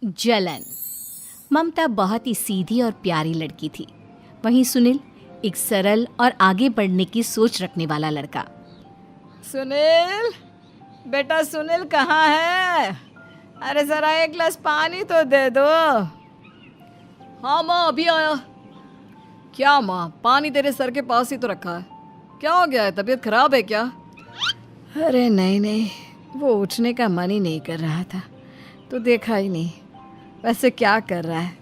जलन। ममता बहुत ही सीधी और प्यारी लड़की थी, वहीं सुनील एक सरल और आगे बढ़ने की सोच रखने वाला लड़का। सुनील, बेटा सुनील कहाँ है? अरे ज़रा एक गिलास पानी तो दे दो। हाँ माँ, अभी आया। क्या माँ, पानी तेरे सर के पास ही तो रखा है, क्या हो गया है? तबीयत खराब है क्या? अरे नहीं नहीं, वो उठने का मन ही नहीं कर रहा था तो देखा ही नहीं। वैसे क्या कर रहा है?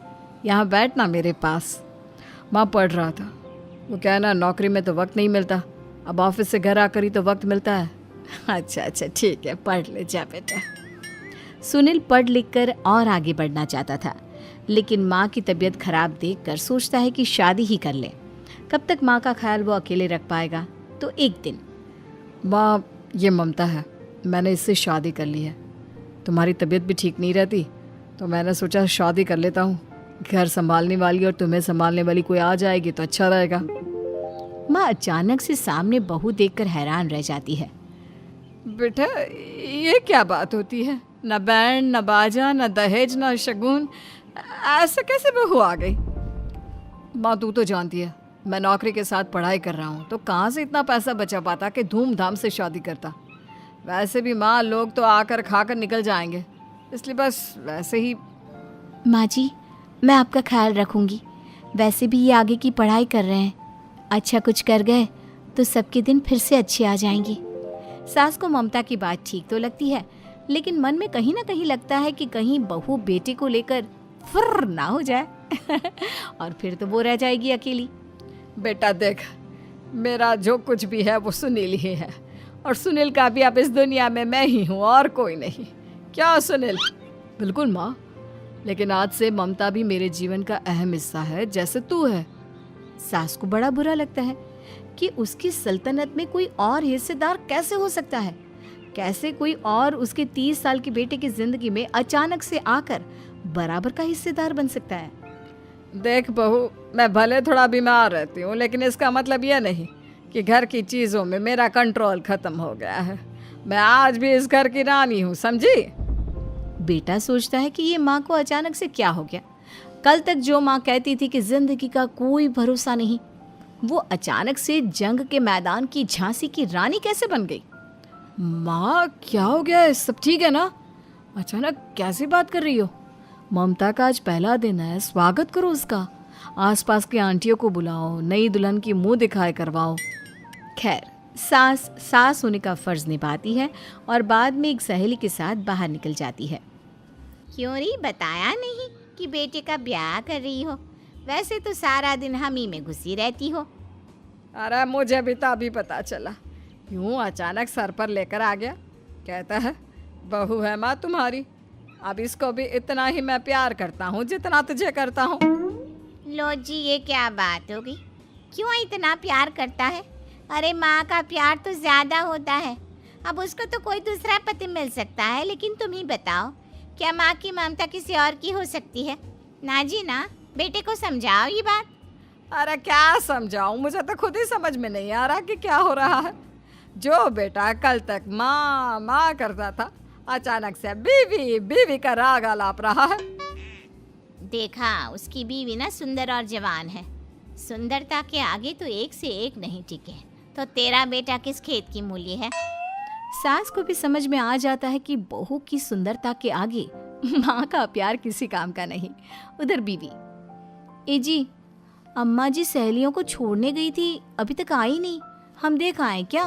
यहाँ बैठना मेरे पास। माँ पढ़ रहा था। वो कहना नौकरी में तो वक्त नहीं मिलता, अब ऑफिस से घर आकर ही तो वक्त मिलता है। अच्छा अच्छा ठीक है, पढ़ ले जा बेटा। सुनील पढ़ लिख कर और आगे बढ़ना चाहता था, लेकिन माँ की तबीयत खराब देखकर सोचता है कि शादी ही कर ले। कब तक माँ का ख्याल वो अकेले रख पाएगा? तो एक दिन, माँ ये ममता है, मैंने इससे शादी कर ली है। तुम्हारी तबीयत भी ठीक नहीं रहती तो मैंने सोचा शादी कर लेता हूँ। घर संभालने वाली और तुम्हें संभालने वाली कोई आ जाएगी तो अच्छा रहेगा। माँ अचानक से सामने बहू देखकर हैरान रह जाती है। बेटा ये क्या बात होती है? न बैंड, न बाजा, न दहेज, न शगुन, ऐसे कैसे बहू आ गई? माँ तू तो जानती है मैं नौकरी के साथ पढ़ाई कर रहा हूँ, तो कहाँ से इतना पैसा बचा पाता कि धूमधाम से शादी करता। वैसे भी माँ लोग तो आकर खाकर निकल जाएंगे, इसलिए बस वैसे ही। माँ जी, मैं आपका ख्याल रखूंगी। वैसे भी ये आगे की पढ़ाई कर रहे हैं, अच्छा कुछ कर गए तो सबके दिन फिर से अच्छे आ जाएंगे। सास को ममता की बात ठीक तो लगती है, लेकिन मन में कहीं ना कहीं लगता है कि कहीं बहू बेटे को लेकर फुर्र ना हो जाए और फिर तो वो रह जाएगी अकेली। बेटा देख, मेरा जो कुछ भी है वो सुनील ही है, और सुनील का भी अब इस दुनिया में मैं ही हूँ और कोई नहीं। क्या सुनील? बिल्कुल माँ, लेकिन आज से ममता भी मेरे जीवन का अहम हिस्सा है, जैसे तू है। सास को बड़ा बुरा लगता है कि उसकी सल्तनत में कोई और हिस्सेदार कैसे हो सकता है। कैसे कोई और उसके 30 साल के बेटे की जिंदगी में अचानक से आकर बराबर का हिस्सेदार बन सकता है। देख बहू, मैं भले थोड़ा बीमार रहती हूँ, लेकिन इसका मतलब यह नहीं कि घर की चीज़ों में मेरा कंट्रोल खत्म हो गया है। मैं आज भी इस घर की रानी हूँ, समझी? बेटा सोचता है कि ये माँ को अचानक से क्या हो गया। कल तक जो माँ कहती थी कि जिंदगी का कोई भरोसा नहीं, वो अचानक से जंग के मैदान की झांसी की रानी कैसे बन गई? माँ क्या हो गया है? सब ठीक है ना? अचानक कैसी बात कर रही हो? ममता का आज पहला दिन है, स्वागत करो उसका। आसपास की आंटियों को बुलाओ, नई दुल्हन की मुंह दिखाए करवाओ। खैर, सास होने का फर्ज निभाती है और बाद में एक सहेली के साथ बाहर निकल जाती है। क्यों नहीं बताया नहीं कि बेटे का ब्याह कर रही हो? वैसे तो सारा दिन हम ही में घुसी रहती हो। अरे मुझे भी तो अभी पता चला, यूं अचानक सर पर लेकर आ गया। कहता है बहू है माँ तुम्हारी, अब इसको भी इतना ही मैं प्यार करता हूँ जितना तुझे करता हूँ। लो जी, ये क्या बात होगी? क्यों इतना प्यार करता है? अरे माँ का प्यार तो ज़्यादा होता है। अब उसको तो कोई दूसरा पति मिल सकता है, लेकिन तुम ही बताओ, क्या माँ की ममता किसी और की हो सकती है? ना जी ना, बेटे को समझाओ ये बात। अरे क्या समझाऊं, मुझे तो खुद ही समझ में नहीं आ रहा कि क्या हो रहा है। जो बेटा कल तक माँ माँ करता था, अचानक से बीवी बीवी का राग आलाप रहा है। देखा, उसकी बीवी ना सुंदर और जवान है। सुंदरता के आगे तो एक से एक नहीं टिके, तो तेरा बेटा किस खेत की मूली है? सास को भी समझ में आ जाता है कि बहू की सुंदरता के आगे माँ का प्यार किसी काम का नहीं। उधर बीवी, ए जी, अम्मा जी सहेलियों को छोड़ने गई थी, अभी तक आई नहीं, हम देख आए क्या?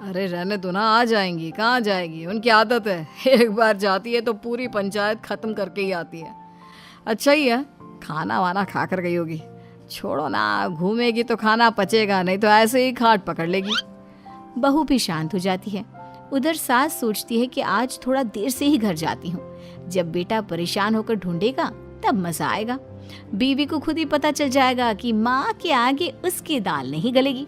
अरे रहने दो ना, आ जाएंगी। कहाँ जाएगी, उनकी आदत है, एक बार जाती है तो पूरी पंचायत खत्म करके ही आती है। अच्छा ही है, खाना वाना खा कर गई होगी। छोड़ो ना, घूमेगी तो खाना पचेगा नहीं तो ऐसे ही खाट पकड़ लेगी। बहू भी शांत हो जाती है। उधर सास सोचती है कि आज थोड़ा देर से ही घर जाती हूँ, जब बेटा परेशान होकर ढूंढेगा तब मजा आएगा। बीवी को खुद ही पता चल जाएगा कि माँ के आगे उसकी दाल नहीं गलेगी।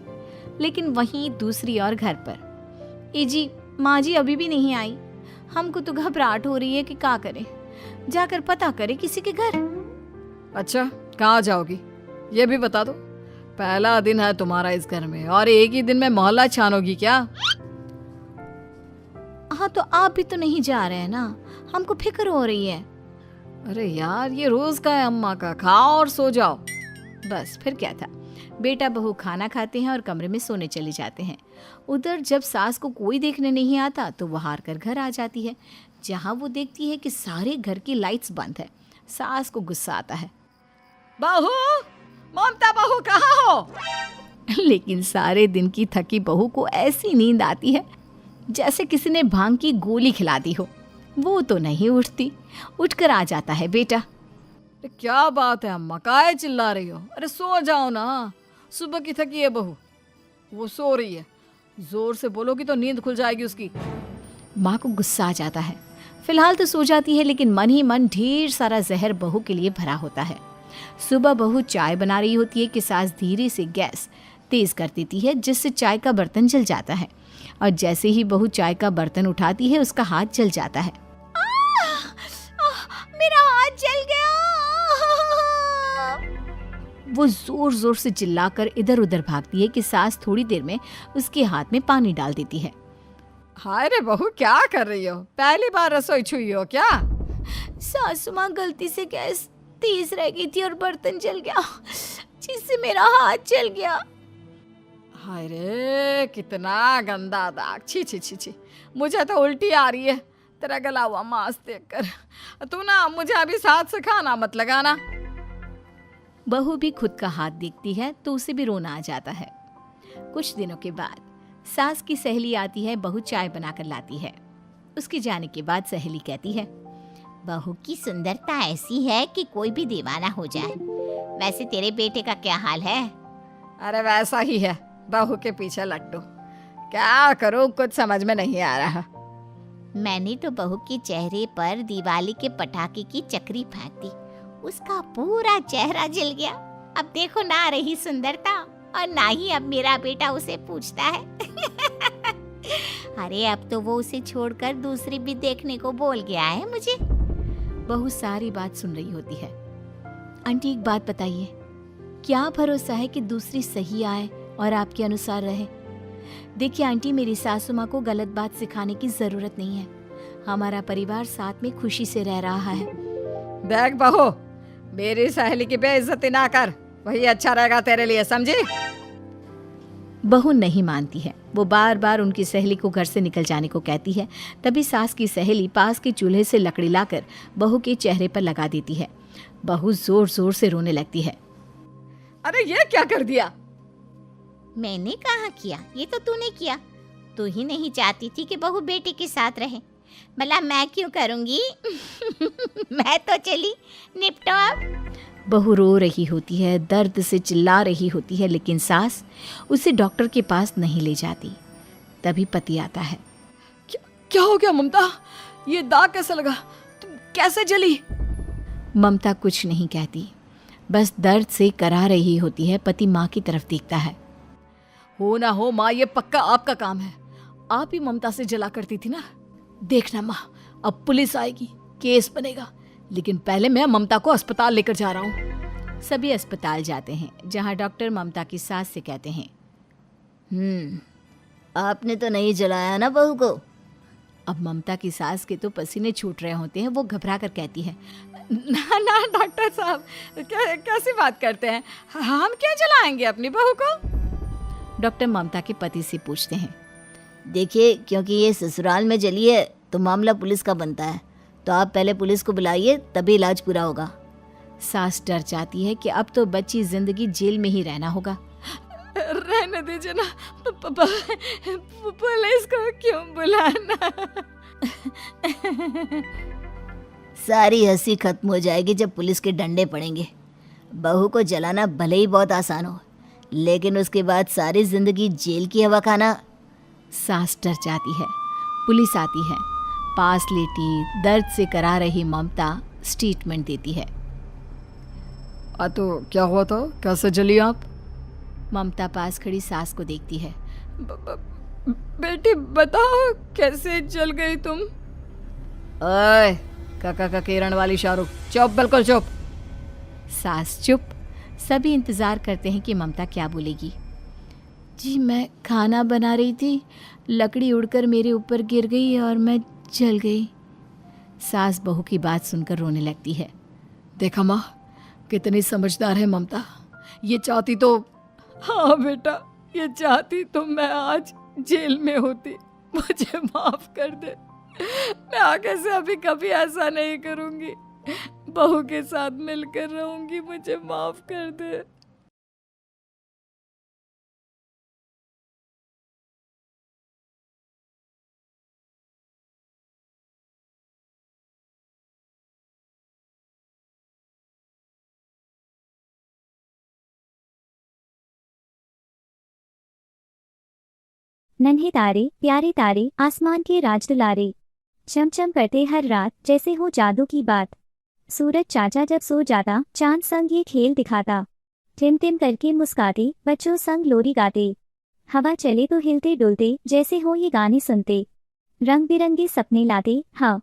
लेकिन वहीं दूसरी ओर घर पर, ए जी, माँ जी अभी भी नहीं आई, हमको तो घबराहट हो रही है कि क्या करें, जाकर पता करें किसी के घर। अच्छा, कहाँ जाओगी ये भी बता दो। पहला दिन है तुम्हारा इस घर में और एक ही दिन में मोहल्ला छानोगी क्या? हाँ, तो आप भी तो नहीं जा रहे हैं ना, हमको फिक्र हो रही है। अरे यार, ये रोज का है अम्मा का, खाओ और सो जाओ। बस फिर क्या था। बेटा बहू खाना खाते हैं और कमरे में सोने चले जाते हैं। उधर जब सास को कोई देखने नहीं आता तो वो हार कर घर आ जाती है, जहाँ वो देखती है कि सारे घर की लाइट्स बंद है। सास को गुस्सा आता है। बहू, ममता बहू कहाँ हो? लेकिन सारे दिन की थकी बहू को ऐसी नींद आती है जैसे किसी ने भांग की गोली खिला दी हो। वो तो नहीं उठती। उठकर आ जाता है बेटा। अरे क्या बात है अम्मा, काहे चिल्ला रही हो? अरे सो जाओ ना, सुबह की थकी है बहू, वो सो रही है। जोर से बोलोगी तो नींद खुल जाएगी उसकी। माँ को गुस्सा आ जाता है। फिलहाल तो सो जाती है, लेकिन मन ही मन ढेर सारा जहर बहू के लिए भरा होता है। सुबह बहू चाय बना रही होती है कि सास धीरे से गैस तेज कर देती है, जिससे चाय का बर्तन जल जाता है। और जैसे ही बहू चाय का बर्तन उठाती है उसका हाथ जल जाता है। मेरा हाथ जल गया। वो जोर जोर से चिल्लाकर इधर उधर भागती है कि सास थोड़ी देर में उसके हाथ में पानी डाल देती है। हाय रे बहू, क्या कर रही हो? पहली बार रसोई छुई हो क्या? सासू माँ गलती से गैस तेज रह गई थी और बर्तन जल गया, जिससे मेरा हाथ जल गया। हाय रे, कितना गंदा दाग। छी छी छी छी, मुझे तो उल्टी आ रही है तेरा गला हुआ मांस देखकर। तू ना मुझे अभी साथ से खाना मत लगाना। बहू भी खुद का हाथ देखती है तो उसे भी रोना आ जाता है। कुछ दिनों के बाद सास की सहेली आती है। बहू चाय बनाकर लाती है। उसके जाने के बाद सहेली कहती है, बहू की सुंदरता ऐसी है कि कोई भी दीवाना हो जाए। वैसे तेरे बेटे का क्या हाल है? अरे वैसा ही है, बहू के पीछे लट्टू। क्या करूं, कुछ समझ में नहीं आ रहा। मैंने तो बहू के चेहरे पर दिवाली के पटाखे की चक्री फेंक दी, उसका पूरा चेहरा जल गया। अब देखो ना रही सुंदरता, और ना ही अब मेरा बेटा उसे पूछता है। अरे अब तो वो उसे छोड़कर दूसरी भी देखने को बोल गया है मुझे। बहू सारी बात सुन रही होती है। आंटी एक बात बताइए, क्या भरोसा है कि दूसरी सही आए और आपके अनुसार रहे? देखिए आंटी, मेरी सासू माँ को गलत बात सिखाने की जरूरत नहीं है। हमारा परिवार साथ में खुशी से रह रहा है। देख बहू, मेरी सहेली की बेइज्जती ना कर, वही अच्छा रहेगा तेरे लिए, समझी? बहू नहीं मानती है। वो बार बार उनकी सहेली को घर से निकल जाने को कहती है। तभी सास की सहेली पास के चूल्हे से लकड़ी लाकर बहू के चेहरे पर लगा देती है। बहू जोर जोर से रोने लगती है। अरे ये क्या कर दिया? मैंने कहाँ किया, ये तो तूने किया। तू ही नहीं चाहती थी कि बहू बेटे के साथ रहे, भला मैं क्यों करूँगी? मैं तो चली, निपटो अब। बहू रो रही होती है, दर्द से चिल्ला रही होती है, लेकिन सास उसे डॉक्टर के पास नहीं ले जाती। तभी पति आता है। क्या हो गया ममता? ये दाग कैसे लगा? तुम कैसे जली? ममता कुछ नहीं कहती, बस दर्द से करा रही होती है। पति माँ की तरफ देखता है। हो ना हो माँ, ये पक्का आपका काम है। आप ही ममता से जला करती थी ना। देखना माँ, अब पुलिस आएगी, केस बनेगा, लेकिन पहले मैं ममता को अस्पताल लेकर जा रहा हूँ। सभी अस्पताल जाते हैं, जहाँ डॉक्टर ममता की सास से कहते हैं, आपने तो नहीं जलाया ना बहू को? अब ममता की सास के तो पसीने छूट रहे होते हैं। वो घबरा कर कहती है, ना ना डॉक्टर साहब, कैसी बात करते हैं? हम क्या जलाएंगे अपनी बहू को? डॉक्टर ममता के पति से पूछते हैं। देखिए, क्योंकि ये ससुराल में जली है तो मामला पुलिस का बनता है, तो आप पहले पुलिस को बुलाइए, तभी इलाज पूरा होगा। सास डर जाती है कि अब तो बच्ची जिंदगी जेल में ही रहना होगा। रहने दीजिए ना, पुलिस को क्यों बुलाना? सारी हंसी खत्म हो जाएगी जब पुलिस के डंडे पड़ेंगे। बहू को जलाना भले ही बहुत आसान हो, लेकिन उसके बाद सारी जिंदगी जेल की हवा खाना। सास डर जाती है। पुलिस आती है। पास लेटी दर्द से करा रही ममता स्टेटमेंट देती है। तो क्या हुआ था? कैसे जली आप? ममता पास खड़ी सास को देखती है। बेटी बताओ, कैसे जल गई तुम? ओए, काका का किरण वाली शाहरुख, चुप, बिल्कुल चुप। सास चुप। सभी इंतजार करते हैं कि ममता क्या बोलेगी। जी, मैं खाना बना रही थी, लकड़ी उड़कर मेरे ऊपर गिर गई और मैं जल गई। सास बहू की बात सुनकर रोने लगती है। देखा माँ, कितनी समझदार है ममता। ये चाहती तो, हाँ बेटा, ये चाहती तो मैं आज जेल में होती। मुझे माफ कर दे। मैं आगे से अभी कभी ऐसा नहीं करूंगी। बहू के साथ मिलकर रहूंगी। मुझे माफ कर दे। नन्हे तारे, प्यारे तारे, आसमान के राज दुलारे, चमचम करते हर रात जैसे हो जादू की बात। सूरज चाचा जब सो जाता, चांद संग ये खेल दिखाता। टिम टिम करके मुस्काते, बच्चों संग लोरी गाते। हवा चले तो हिलते डुलते, जैसे हो ये गाने सुनते। रंग बिरंगे सपने लाते, हाँ